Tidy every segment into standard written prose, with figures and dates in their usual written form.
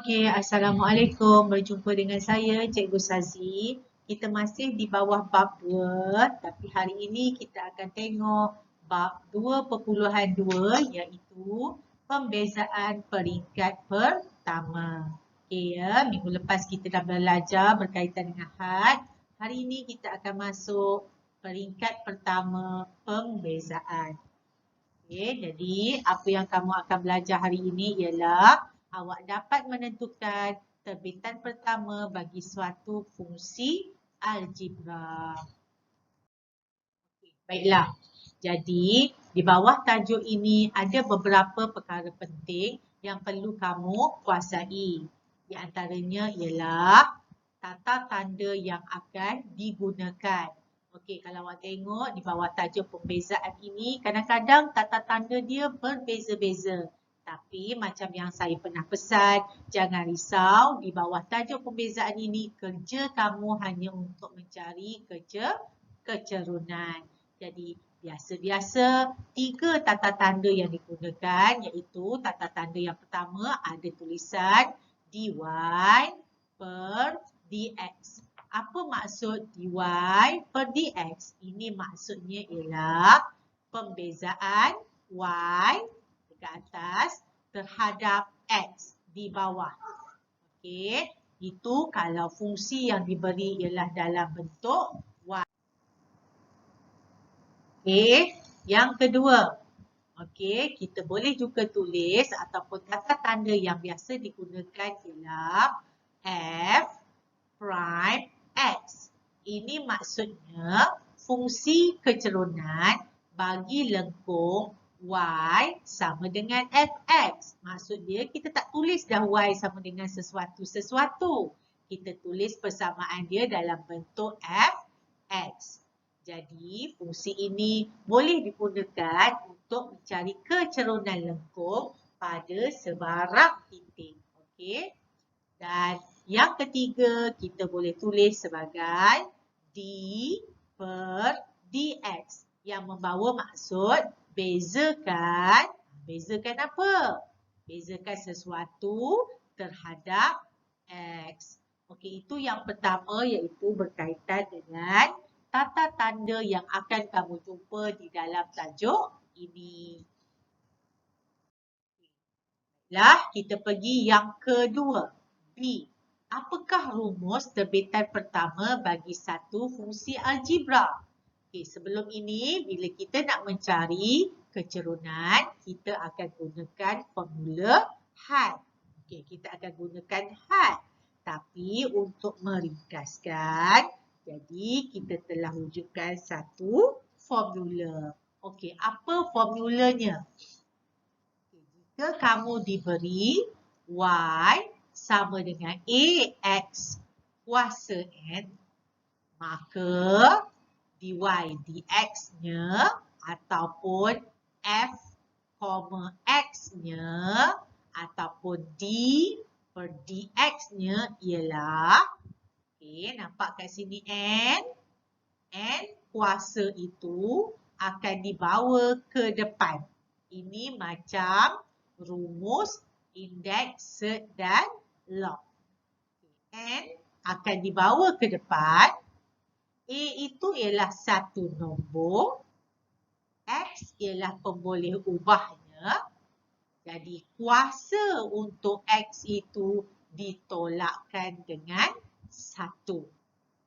Okey, Assalamualaikum. Berjumpa dengan saya, Cikgu Sazi. Kita masih di bawah bab 2, tapi hari ini kita akan tengok bab 2.2 iaitu pembezaan peringkat pertama. Okey ya, minggu lepas kita dah belajar berkaitan dengan had. Hari ini kita akan masuk peringkat pertama pembezaan. Okey, jadi apa yang kamu akan belajar hari ini ialah awak dapat menentukan terbitan pertama bagi suatu fungsi algebra. Baiklah, jadi di bawah tajuk ini ada beberapa perkara penting yang perlu kamu kuasai. Di antaranya ialah tata tanda yang akan digunakan. Okey, kalau awak tengok di bawah tajuk pembezaan ini, kadang-kadang tata tanda dia berbeza-beza. Tapi macam yang saya pernah pesan, jangan risau, di bawah tajuk pembezaan ini, kerja kamu hanya untuk mencari kecerunan. Jadi, biasa-biasa 3 tata tanda yang digunakan, iaitu tata tanda yang pertama ada tulisan dy per dx. Apa maksud dy per dx? Ini maksudnya ialah pembezaan y dekat atas terhadap x di bawah. Okey, itu kalau fungsi yang diberi ialah dalam bentuk y. Okey, yang kedua. Okey, kita boleh juga tulis ataupun tata tanda yang biasa digunakan ialah f prime x. Ini maksudnya fungsi kecerunan bagi lengkung y sama dengan fx. Maksud dia kita tak tulis dah y sama dengan sesuatu-sesuatu. Kita tulis persamaan dia dalam bentuk fx. Jadi fungsi ini boleh digunakan untuk mencari kecerunan lengkung pada sebarang titik. Okey. Dan yang ketiga, kita boleh tulis sebagai d per dx yang membawa maksud bezakan. Bezakan apa? Bezakan sesuatu terhadap x. Okey, itu yang pertama iaitu berkaitan dengan tata tanda yang akan kamu jumpa di dalam tajuk ini. Baiklah, kita pergi yang kedua. B. Apakah rumus terbitan pertama bagi satu fungsi algebra? Okay, sebelum ini, bila kita nak mencari kecerunan, kita akan gunakan formula had. Okay, kita akan gunakan had. Tapi untuk meringkaskan, jadi kita telah wujudkan satu formula. Okey, apa formulanya? Jika kamu diberi y sama dengan ax kuasa n, maka dy dx-nya ataupun f, x-nya ataupun d per dx-nya ialah, okey, nampak kat sini n? N kuasa itu akan dibawa ke depan. Ini macam rumus indeks, set dan log. N akan dibawa ke depan. A itu ialah satu nombor. X ialah pemboleh ubahnya. Jadi kuasa untuk X itu ditolakkan dengan 1.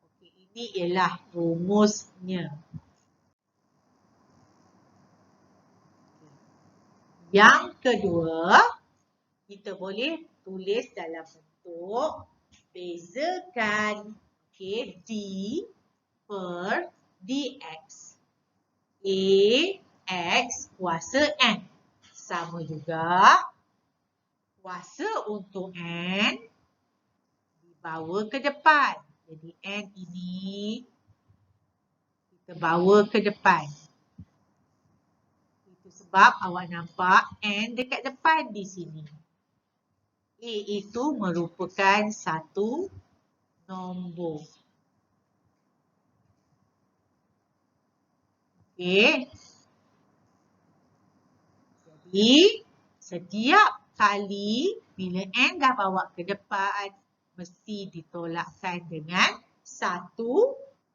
Okey, ini ialah rumusnya. Yang kedua, kita boleh tulis dalam bentuk bezakan, okay, d per dx. X kuasa n. Sama juga kuasa untuk n dibawa ke depan. Jadi n ini kita bawa ke depan. Itu sebab awak nampak n dekat depan di sini. A itu merupakan satu nombor. Okey. Jadi setiap kali bila N dah bawa ke depan mesti ditolakkan dengan 1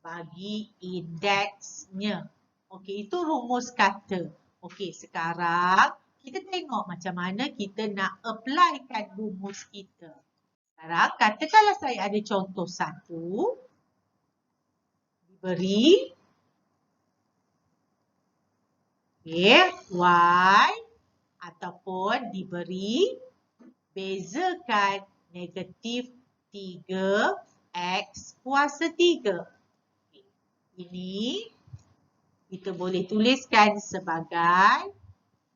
bagi indeksnya. Okey, itu rumus kata. Okey, sekarang kita tengok macam mana kita nak applykan rumus kita. Sekarang katakanlah saya ada contoh 1 diberi Y ataupun diberi bezakan negatif 3x kuasa 3. Ini kita boleh tuliskan sebagai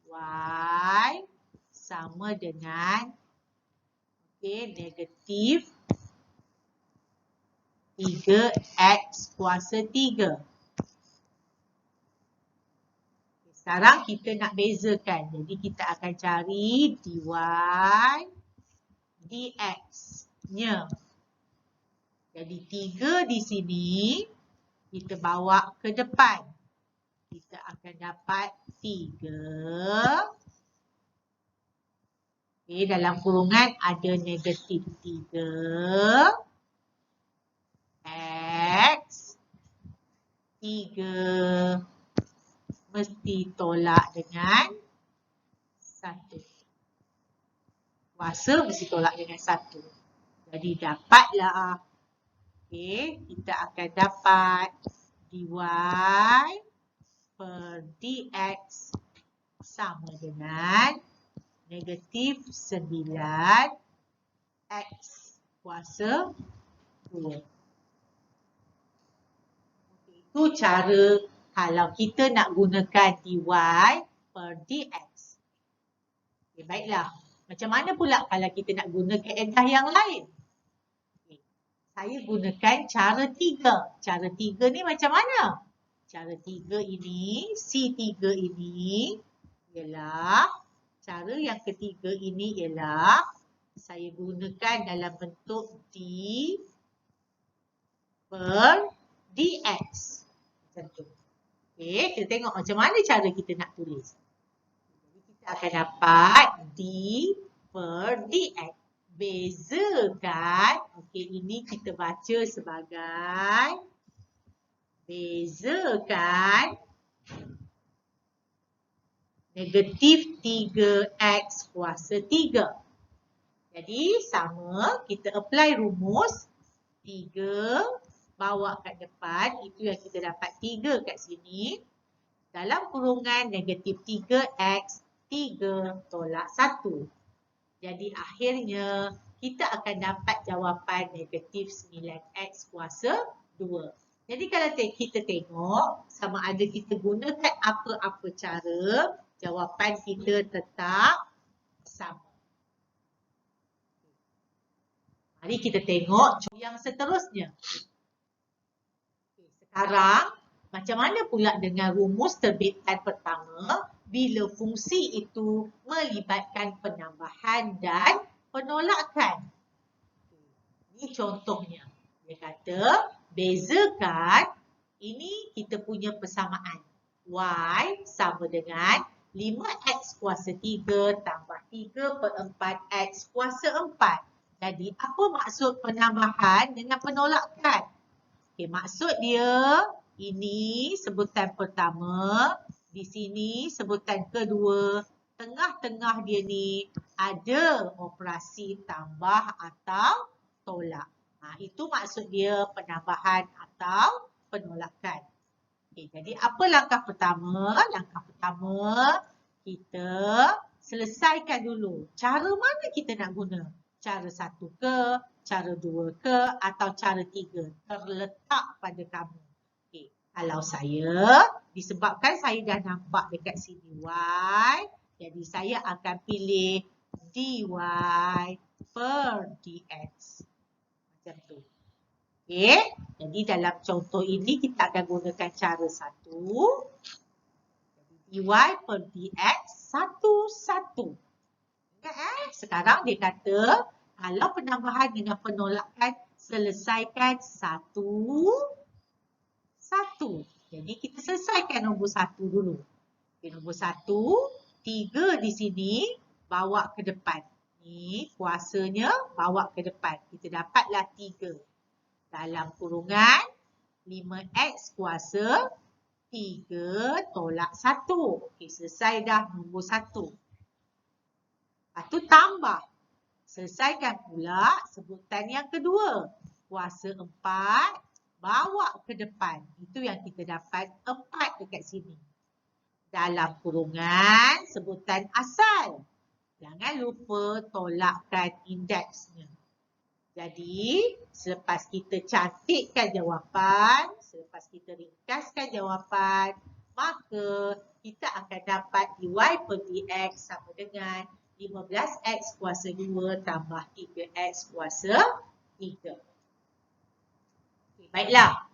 Y sama dengan negatif 3x kuasa 3. Sekarang kita nak bezakan. Jadi kita akan cari dy dx-nya. Jadi 3 di sini kita bawa ke depan. Kita akan dapat 3. Dalam kurungan ada negatif 3 x 3 mesti tolak dengan 1. Kuasa mesti tolak dengan 1. Jadi dapatlah. Kita akan dapat dy per dx sama dengan negatif 9x kuasa 2. Itu cara kalau kita nak gunakan dy per dx. Baiklah. Macam mana pula kalau kita nak guna kaedah yang lain? Saya gunakan cara 3. Cara 3 ni macam mana? Cara 3 ini, C3 ini ialah, cara yang ketiga ini ialah saya gunakan dalam bentuk d per dx. Macam tu. Kita tengok macam mana cara kita nak tulis. Jadi kita akan dapat d per dx. Bezakan, ini kita baca sebagai bezakan negatif 3x kuasa 3. Jadi sama, kita apply rumus 3 bawa kat depan, itu yang kita dapat 3 kat sini. Dalam kurungan negatif 3x, 3 tolak 1. Jadi akhirnya kita akan dapat jawapan negatif 9x kuasa 2. Jadi kalau kita tengok sama ada kita gunakan apa-apa cara, jawapan kita tetap sama. Mari kita tengok yang seterusnya. Sekarang macam mana pula dengan rumus terbitan pertama bila fungsi itu melibatkan penambahan dan penolakan? Ini contohnya. Dia kata, bezakan, ini kita punya persamaan. Y sama dengan 5x kuasa 3 tambah 3 per 4x kuasa 4. Jadi, apa maksud penambahan dengan penolakan? Maksud dia, ini sebutan pertama, di sini sebutan kedua, tengah-tengah dia ni ada operasi tambah atau tolak. Itu maksud dia penambahan atau penolakan. Jadi apa langkah pertama? Langkah pertama, kita selesaikan dulu. Cara mana kita nak guna? Cara 1 ke, cara 2 ke, atau cara 3? Terletak pada kamu. Kalau saya, disebabkan saya dah nampak dekat sini Y, jadi saya akan pilih dy per dx. Macam tu. Jadi dalam contoh ini kita akan gunakan cara 1. Jadi dy per dx 1. Ingat sekarang dia kata, kalau penambahan dengan penolakan, selesaikan 1. Jadi kita selesaikan nombor 1 dulu. Nombor 1, 3 di sini bawa ke depan. Ni kuasanya bawa ke depan. Kita dapatlah 3. Dalam kurungan 5x kuasa 3 tolak 1. Okey, selesai dah nombor 1. Lepas tu tambah. Selesaikan pula sebutan yang kedua. Kuasa 4 bawa ke depan. Itu yang kita dapat 4 dekat sini. Dalam kurungan sebutan asal. Jangan lupa tolakkan indeksnya. Jadi, selepas kita cantikkan jawapan, selepas kita ringkaskan jawapan, maka kita akan dapat dy per dx sama dengan 15x kuasa 2 tambah 3x kuasa 3. Okay, baiklah.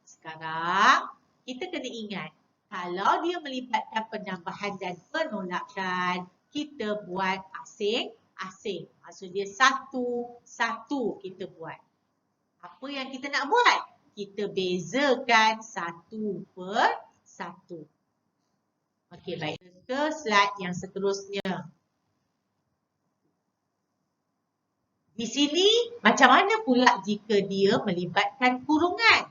Sekarang, kita kena ingat, kalau dia melibatkan penambahan dan penolakan, kita buat asing-asing. Maksudnya satu-satu kita buat. Apa yang kita nak buat? Kita bezakan satu per satu. Okey, baik. Ke slide yang seterusnya. Di sini, macam mana pula jika dia melibatkan kurungan?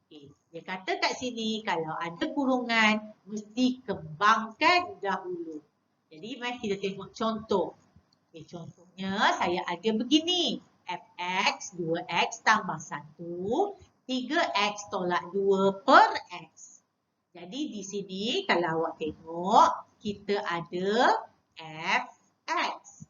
Okay. Dia kata kat sini, kalau ada kurungan, mesti kembangkan dahulu. Jadi, mari kita tengok contoh. Okay, contohnya, saya ada begini. Fx, 2x tambah 1, 3x tolak 2 per x. Jadi, di sini, kalau awak tengok, kita ada fx.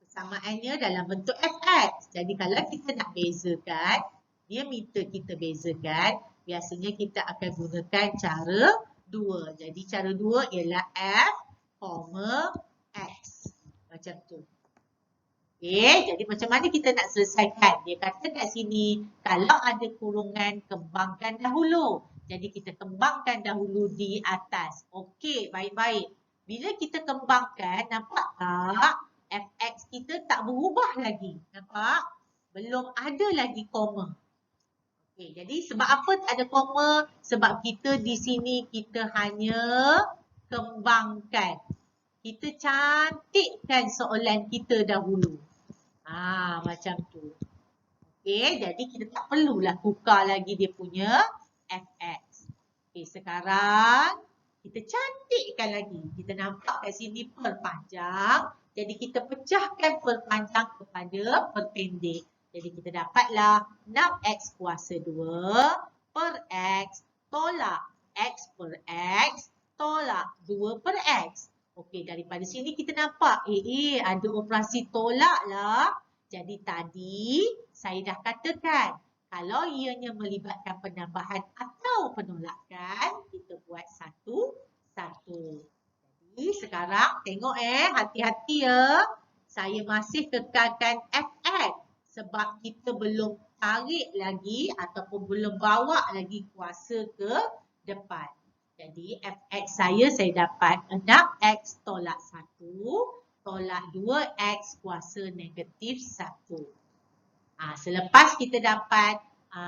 Persamaannya dalam bentuk fx. Jadi, kalau kita nak bezakan, dia minta kita bezakan, biasanya kita akan gunakan cara 2. Jadi, cara 2 ialah f, x. Macam tu. Okay, jadi macam mana kita nak selesaikan? Dia kata kat sini, kalau ada kurungan, kembangkan dahulu. Jadi, kita kembangkan dahulu di atas. Okey, baik-baik. Bila kita kembangkan, nampak tak? Fx kita tak berubah lagi. Nampak? Belum ada lagi koma. Okay, jadi sebab apa tak ada koma? Sebab kita di sini kita hanya kembangkan. Kita cantikkan soalan kita dahulu. Macam tu. Okay, jadi kita tak perlulah tukar lagi dia punya fx. Okay, sekarang kita cantikkan lagi. Kita nampak kat sini perpanjang. Jadi kita pecahkan perpanjang kepada perpendek. Jadi kita dapatlah 6x kuasa 2 per x tolak x per x tolak 2 per x. Okey, daripada sini kita nampak ada operasi tolak lah. Jadi tadi saya dah katakan kalau ianya melibatkan penambahan atau penolakan, kita buat satu-satu. Jadi sekarang tengok hati-hati ya. Saya masih kekalkan fx sebab kita belum tarik lagi ataupun belum bawa lagi kuasa ke depan. Jadi fx saya dapat 6x tolak 1 tolak 2x kuasa negatif 1. Selepas kita dapat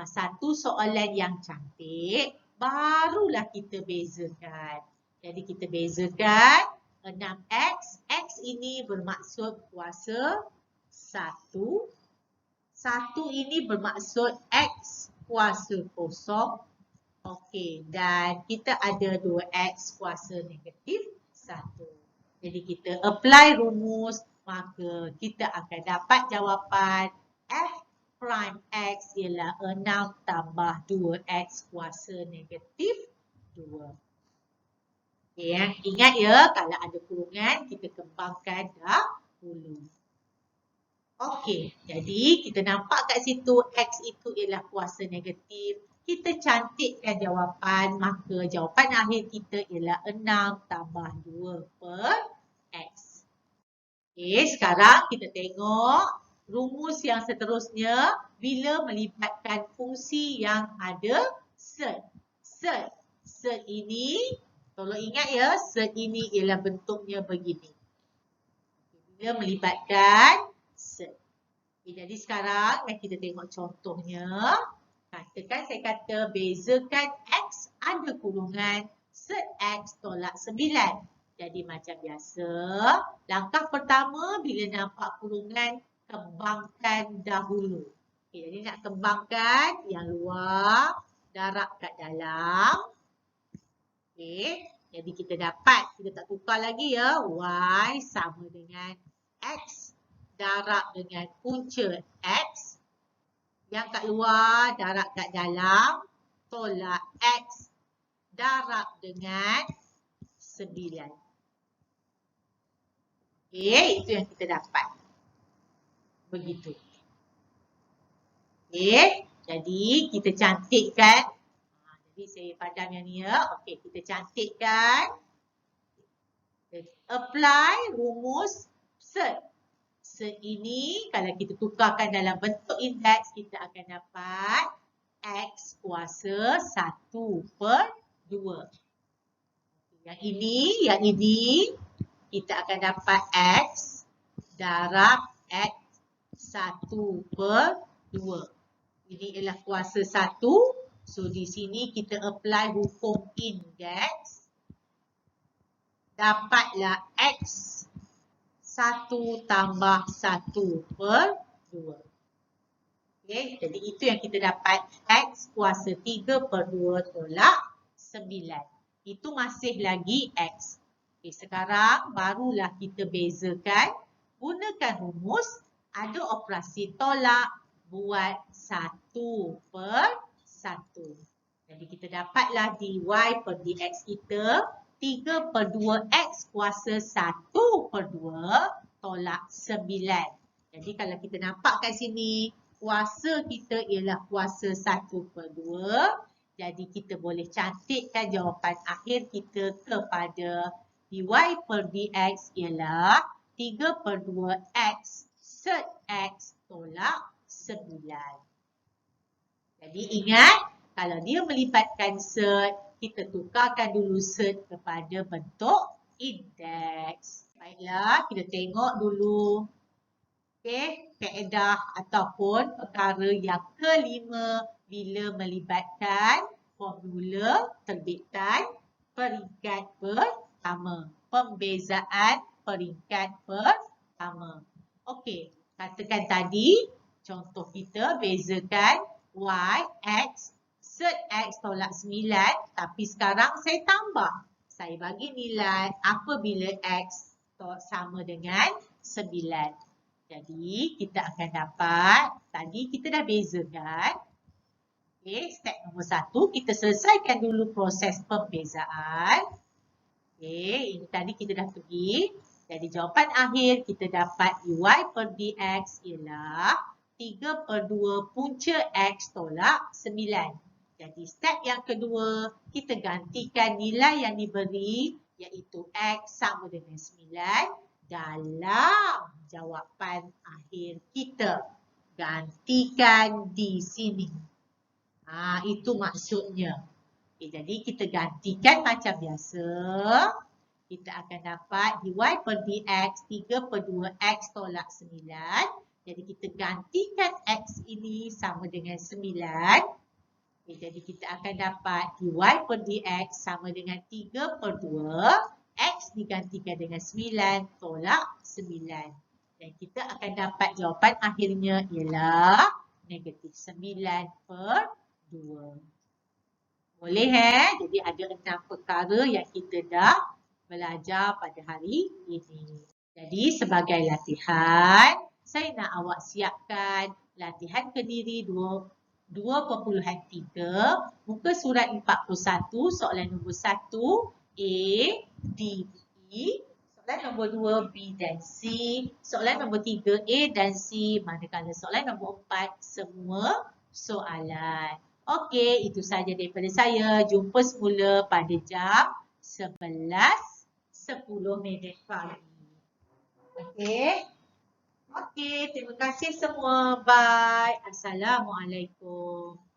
satu soalan yang cantik, barulah kita bezakan. Jadi kita bezakan 6x, x ini bermaksud kuasa 1. 1 ini bermaksud x kuasa kosong. Okey, dan kita ada 2x kuasa negatif 1. Jadi kita apply rumus, maka kita akan dapat jawapan f prime x ialah 6 tambah 2x kuasa negatif 2. Okay, ingat ya, kalau ada kurungan, kita kembangkan dahulu. Okey, jadi kita nampak kat situ x itu ialah kuasa negatif. Kita cantikkan jawapan, maka jawapan akhir kita ialah 6 tambah 2 per x. Okey, sekarang kita tengok rumus yang seterusnya bila melibatkan fungsi yang ada set. Set ini, tolong ingat ya, set ini ialah bentuknya begini. Bila melibatkan set. Okay, jadi sekarang kita tengok contohnya. Katakan saya kata bezakan x ada kurungan set x tolak 9. Jadi macam biasa, langkah pertama bila nampak kurungan, kembangkan dahulu. Okay, jadi nak kembangkan yang luar, darab kat dalam. Okay, jadi kita dapat, kita tak tukar lagi ya, Y sama dengan X darab dengan punca X. Yang kat luar, darab kat dalam, tolak X darab dengan 9. Okay, itu yang kita dapat. Begitu. Okay, jadi kita cantikkan. Jadi saya padam yang ni ya. Okay, kita cantikkan. Apply rumus SET. SET ini kalau kita tukarkan dalam bentuk indeks, kita akan dapat X kuasa 1/2. Yang ini kita akan dapat X darab X 1/2. Ini ialah kuasa 1. So, di sini kita apply hukum indeks. Dapatlah X 1 tambah 1/2. Okay, jadi itu yang kita dapat. X kuasa 3/2 tolak 9. Itu masih lagi X. Okay, sekarang barulah kita bezakan. Gunakan rumus, ada operasi tolak, buat 1/1. Jadi kita dapatlah dy per dx kita 3/2x kuasa 1/2 tolak 9. Jadi kalau kita nampak kat sini, kuasa kita ialah kuasa 1/2. Jadi kita boleh cantikkan jawapan akhir kita kepada dy per dx ialah 3/2x set x tolak 9. Jadi ingat, kalau dia melibatkan set, kita tukarkan dulu set kepada bentuk indeks. Baiklah, kita tengok dulu. Okey, kaedah ataupun perkara yang kelima bila melibatkan formula terbitan peringkat pertama. Pembezaan peringkat pertama. Okey, katakan tadi contoh kita bezakan Y, X, set X tolak 9, tapi sekarang saya tambah. Saya bagi nilai apabila X sama dengan 9. Jadi, kita akan dapat, tadi kita dah bezakan. Okay, step nombor 1, kita selesaikan dulu proses pembezaan. Okay, ini tadi kita dah pergi. Jadi, jawapan akhir kita dapat dy per dx ialah 3/2 punca X tolak 9. Jadi, step yang kedua, kita gantikan nilai yang diberi, iaitu X sama dengan 9 dalam jawapan akhir kita. Gantikan di sini. Itu maksudnya. Okay, jadi, kita gantikan macam biasa. Kita akan dapat dy per dx 3/2x tolak 9. Jadi kita gantikan X ini sama dengan 9. Okay, jadi kita akan dapat dy per dx sama dengan 3/2. X digantikan dengan 9 tolak 9. Dan kita akan dapat jawapan akhirnya ialah negatif 9/2. Boleh Jadi ada 6 perkara yang kita dah belajar pada hari ini. Jadi sebagai latihan, saya nak awak siapkan latihan kediri 2.3, muka surat 41, soalan nombor 1, A, D, E, soalan nombor 2, B dan C, soalan nombor 3, A dan C, manakala soalan nombor 4, semua soalan. Okey, itu saja daripada saya. Jumpa semula pada jam 11:10 pagi. Okey. Okey, terima kasih semua. Bye. Assalamualaikum.